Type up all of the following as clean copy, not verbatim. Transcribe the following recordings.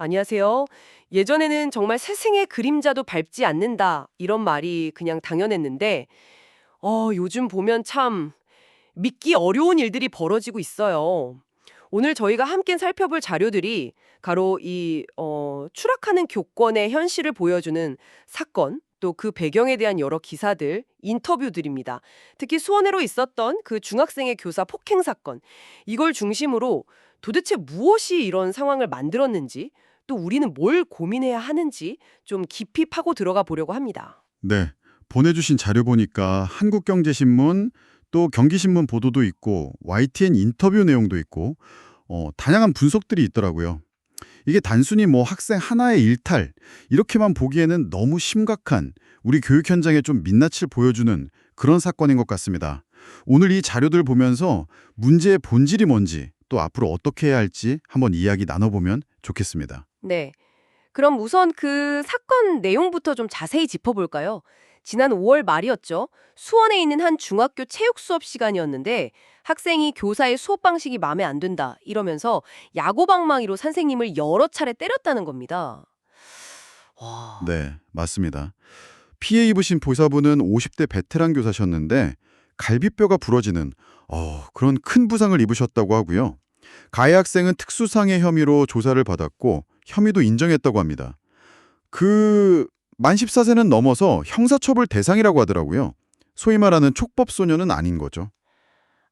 안녕하세요. 예전에는 정말 스승의 그림자도 밟지 않는다, 이런 말이 그냥 당연했는데, 요즘 보면 참 믿기 어려운 일들이 벌어지고 있어요. 오늘 저희가 함께 살펴볼 자료들이 바로 추락하는 교권의 현실을 보여주는 사건, 또 그 배경에 대한 여러 기사들, 인터뷰들입니다. 특히 수원회로 있었던 그 중학생의 교사 폭행 사건, 이걸 중심으로 도대체 무엇이 이런 상황을 만들었는지, 또 우리는 뭘 고민해야 하는지 좀 깊이 파고 들어가 보려고 합니다. 네, 보내주신 자료 보니까 한국경제신문 또 경기신문 보도도 있고 YTN 인터뷰 내용도 있고 다양한 분석들이 있더라고요. 이게 단순히 뭐 학생 하나의 일탈 이렇게만 보기에는 너무 심각한 우리 교육 현장에 좀 민낯을 보여주는 그런 사건인 것 같습니다. 오늘 이 자료들 보면서 문제의 본질이 뭔지 또 앞으로 어떻게 해야 할지 한번 이야기 나눠보면 좋겠습니다. 네. 그럼 우선 그 사건 내용부터 좀 자세히 짚어볼까요? 지난 5월 말이었죠. 수원에 있는 한 중학교 체육 수업 시간이었는데 학생이 교사의 수업 방식이 마음에 안 든다 이러면서 야구방망이로 선생님을 여러 차례 때렸다는 겁니다. 와, 네, 맞습니다. 피해 입으신 보사분은 50대 베테랑 교사셨는데 갈비뼈가 부러지는 그런 큰 부상을 입으셨다고 하고요. 가해 학생은 특수상해 혐의로 조사를 받았고 혐의도 인정했다고 합니다. 만 14세는 넘어서 형사처벌 대상이라고 하더라고요. 소위 말하는 촉법소년은 아닌 거죠.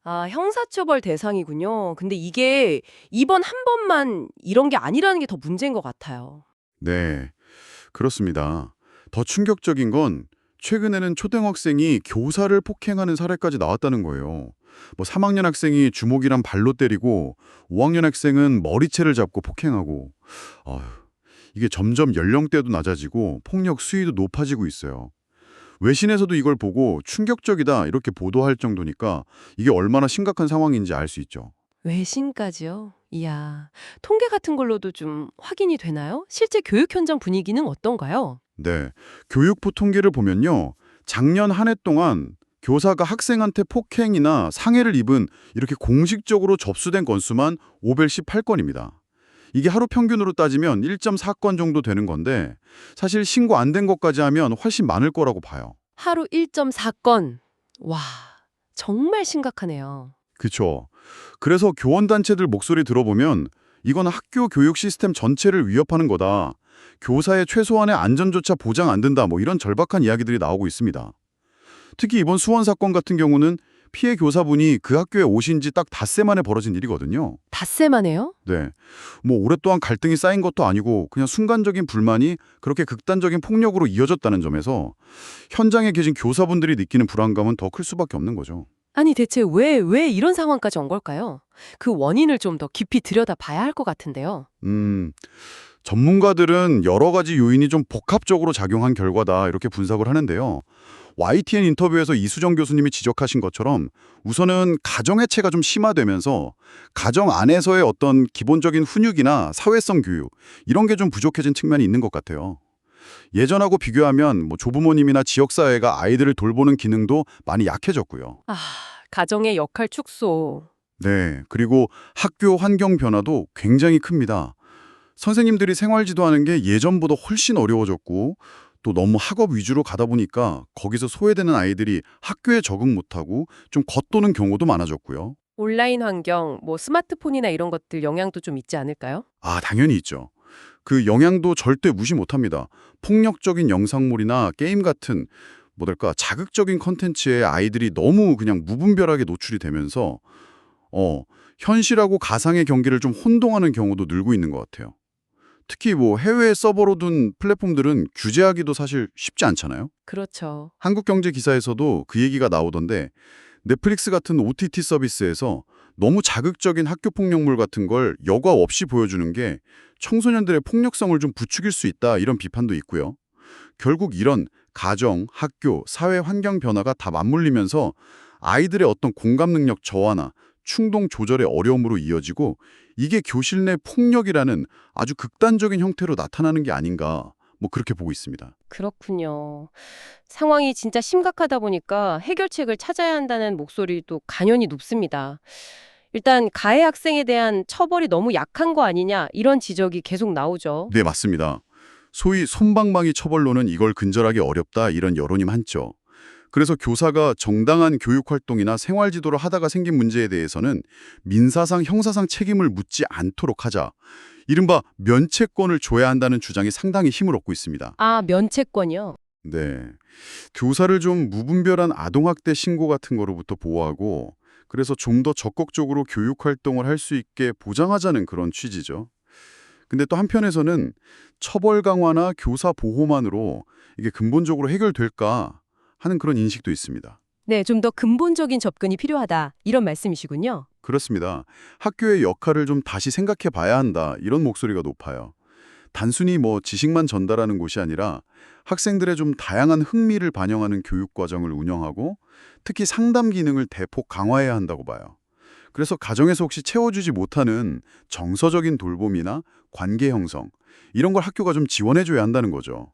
아, 형사처벌 대상이군요. 근데 이게 이번 한 번만 이런 게 아니라는 게 더 문제인 것 같아요. 네, 그렇습니다. 더 충격적인 건 최근에는 초등학생이 교사를 폭행하는 사례까지 나왔다는 거예요. 뭐 3학년 학생이 주먹이랑 발로 때리고 5학년 학생은 머리채를 잡고 폭행하고 아휴, 이게 점점 연령대도 낮아지고 폭력 수위도 높아지고 있어요. 외신에서도 이걸 보고 충격적이다 이렇게 보도할 정도니까 이게 얼마나 심각한 상황인지 알 수 있죠. 외신까지요? 이야, 통계 같은 걸로도 좀 확인이 되나요? 실제 교육 현장 분위기는 어떤가요? 네. 교육부 통계를 보면요. 작년 한 해 동안 교사가 학생한테 폭행이나 상해를 입은 이렇게 공식적으로 접수된 건수만 518건입니다. 이게 하루 평균으로 따지면 1.4건 정도 되는 건데 사실 신고 안 된 것까지 하면 훨씬 많을 거라고 봐요. 하루 1.4건. 와, 정말 심각하네요. 그렇죠. 그래서 교원단체들 목소리 들어보면 이건 학교 교육 시스템 전체를 위협하는 거다. 교사의 최소한의 안전조차 보장 안 된다. 뭐 이런 절박한 이야기들이 나오고 있습니다. 특히 이번 수원 사건 같은 경우는 피해 교사분이 그 학교에 오신 지 딱 닷새 만에 벌어진 일이거든요. 닷새만에요? 네. 뭐 오랫동안 갈등이 쌓인 것도 아니고 그냥 순간적인 불만이 그렇게 극단적인 폭력으로 이어졌다는 점에서 현장에 계신 교사분들이 느끼는 불안감은 더 클 수밖에 없는 거죠. 아니 대체 왜 이런 상황까지 온 걸까요? 그 원인을 좀 더 깊이 들여다 봐야 할 것 같은데요. 전문가들은 여러 가지 요인이 좀 복합적으로 작용한 결과다 이렇게 분석을 하는데요. YTN 인터뷰에서 이수정 교수님이 지적하신 것처럼 우선은 가정해체가 좀 심화되면서 가정 안에서의 어떤 기본적인 훈육이나 사회성 교육 이런 게 좀 부족해진 측면이 있는 것 같아요. 예전하고 비교하면 뭐 조부모님이나 지역사회가 아이들을 돌보는 기능도 많이 약해졌고요. 아, 가정의 역할 축소. 네, 그리고 학교 환경 변화도 굉장히 큽니다. 선생님들이 생활 지도하는 게 예전보다 훨씬 어려워졌고 또 너무 학업 위주로 가다 보니까 거기서 소외되는 아이들이 학교에 적응 못하고 좀 겉도는 경우도 많아졌고요. 온라인 환경, 뭐 스마트폰이나 이런 것들 영향도 좀 있지 않을까요? 아, 당연히 있죠. 그 영향도 절대 무시 못합니다. 폭력적인 영상물이나 게임 같은 뭐랄까 자극적인 컨텐츠에 아이들이 너무 그냥 무분별하게 노출이 되면서 현실하고 가상의 경계를 좀 혼동하는 경우도 늘고 있는 것 같아요. 특히 뭐 해외 서버로 둔 플랫폼들은 규제하기도 사실 쉽지 않잖아요. 그렇죠. 한국경제 기사에서도 그 얘기가 나오던데 넷플릭스 같은 OTT 서비스에서 너무 자극적인 학교 폭력물 같은 걸 여과 없이 보여주는 게 청소년들의 폭력성을 좀 부추길 수 있다 이런 비판도 있고요. 결국 이런 가정, 학교, 사회 환경 변화가 다 맞물리면서 아이들의 어떤 공감 능력 저하나 충동 조절의 어려움으로 이어지고 이게 교실 내 폭력이라는 아주 극단적인 형태로 나타나는 게 아닌가 뭐 그렇게 보고 있습니다. 그렇군요. 상황이 진짜 심각하다 보니까 해결책을 찾아야 한다는 목소리도 간연히 높습니다. 일단 가해 학생에 대한 처벌이 너무 약한 거 아니냐 이런 지적이 계속 나오죠. 네, 맞습니다. 소위 솜방망이 처벌로는 이걸 근절하기 어렵다 이런 여론이 많죠. 그래서 교사가 정당한 교육 활동이나 생활 지도를 하다가 생긴 문제에 대해서는 민사상, 형사상 책임을 묻지 않도록 하자. 이른바 면책권을 줘야 한다는 주장이 상당히 힘을 얻고 있습니다. 아, 면책권이요? 네. 교사를 좀 무분별한 아동학대 신고 같은 거로부터 보호하고 그래서 좀 더 적극적으로 교육 활동을 할 수 있게 보장하자는 그런 취지죠. 근데 또 한편에서는 처벌 강화나 교사 보호만으로 이게 근본적으로 해결될까 하는 그런 인식도 있습니다. 네, 좀 더 근본적인 접근이 필요하다. 이런 말씀이시군요. 그렇습니다. 학교의 역할을 좀 다시 생각해 봐야 한다. 이런 목소리가 높아요. 단순히 지식만 전달하는 곳이 아니라 학생들의 좀 다양한 흥미를 반영하는 교육 과정을 운영하고 특히 상담 기능을 대폭 강화해야 한다고 봐요. 그래서 가정에서 혹시 채워주지 못하는 정서적인 돌봄이나 관계 형성 이런 걸 학교가 좀 지원해줘야 한다는 거죠.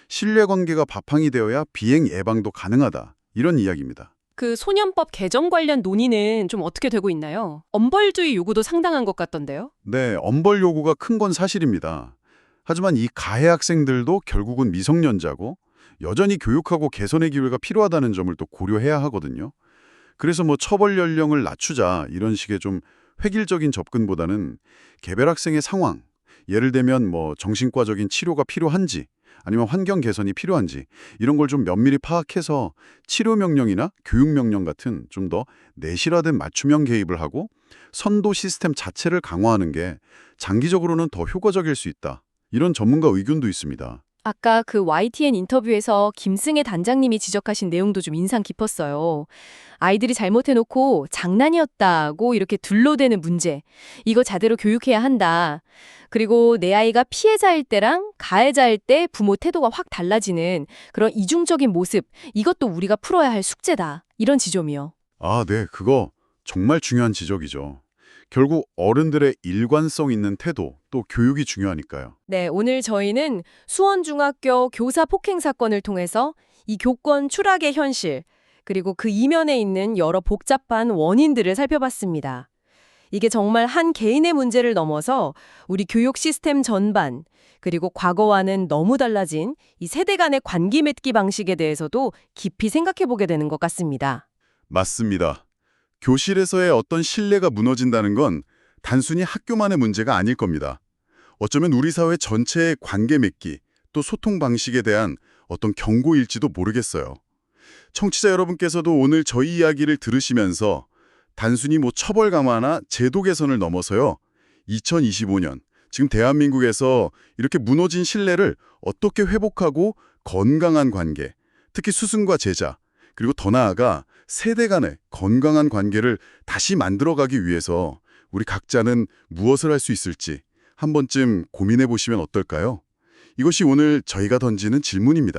신뢰관계가 바탕이 되어야 비행 예방도 가능하다. 이런 이야기입니다. 그 소년법 개정 관련 논의는 좀 어떻게 되고 있나요? 엄벌주의 요구도 상당한 것 같던데요? 네, 엄벌 요구가 큰 건 사실입니다. 하지만 이 가해 학생들도 결국은 미성년자고 여전히 교육하고 개선의 기회가 필요하다는 점을 또 고려해야 하거든요. 그래서 처벌 연령을 낮추자 이런 식의 좀 획일적인 접근보다는 개별 학생의 상황, 예를 들면 정신과적인 치료가 필요한지 아니면 환경 개선이 필요한지 이런 걸 좀 면밀히 파악해서 치료 명령이나 교육 명령 같은 좀 더 내실화된 맞춤형 개입을 하고 선도 시스템 자체를 강화하는 게 장기적으로는 더 효과적일 수 있다. 이런 전문가 의견도 있습니다. 아까 그 YTN 인터뷰에서 김승혜 단장님이 지적하신 내용도 좀 인상 깊었어요. 아이들이 잘못해놓고 장난이었다고 이렇게 둘러대는 문제. 이거 제대로 교육해야 한다. 그리고 내 아이가 피해자일 때랑 가해자일 때 부모 태도가 확 달라지는 그런 이중적인 모습. 이것도 우리가 풀어야 할 숙제다. 이런 지점이요. 아, 네. 그거 정말 중요한 지적이죠. 결국 어른들의 일관성 있는 태도, 또 교육이 중요하니까요. 네, 오늘 저희는 수원중학교 교사 폭행 사건을 통해서 이 교권 추락의 현실, 그리고 그 이면에 있는 여러 복잡한 원인들을 살펴봤습니다. 이게 정말 한 개인의 문제를 넘어서 우리 교육 시스템 전반, 그리고 과거와는 너무 달라진 이 세대 간의 관계 맺기 방식에 대해서도 깊이 생각해 보게 되는 것 같습니다. 맞습니다. 교실에서의 어떤 신뢰가 무너진다는 건 단순히 학교만의 문제가 아닐 겁니다. 어쩌면 우리 사회 전체의 관계 맺기, 또 소통 방식에 대한 어떤 경고일지도 모르겠어요. 청취자 여러분께서도 오늘 저희 이야기를 들으시면서 단순히 처벌 강화나 제도 개선을 넘어서요. 2025년, 지금 대한민국에서 이렇게 무너진 신뢰를 어떻게 회복하고 건강한 관계, 특히 스승과 제자, 그리고 더 나아가 세대 간의 건강한 관계를 다시 만들어가기 위해서 우리 각자는 무엇을 할 수 있을지 한 번쯤 고민해 보시면 어떨까요? 이것이 오늘 저희가 던지는 질문입니다.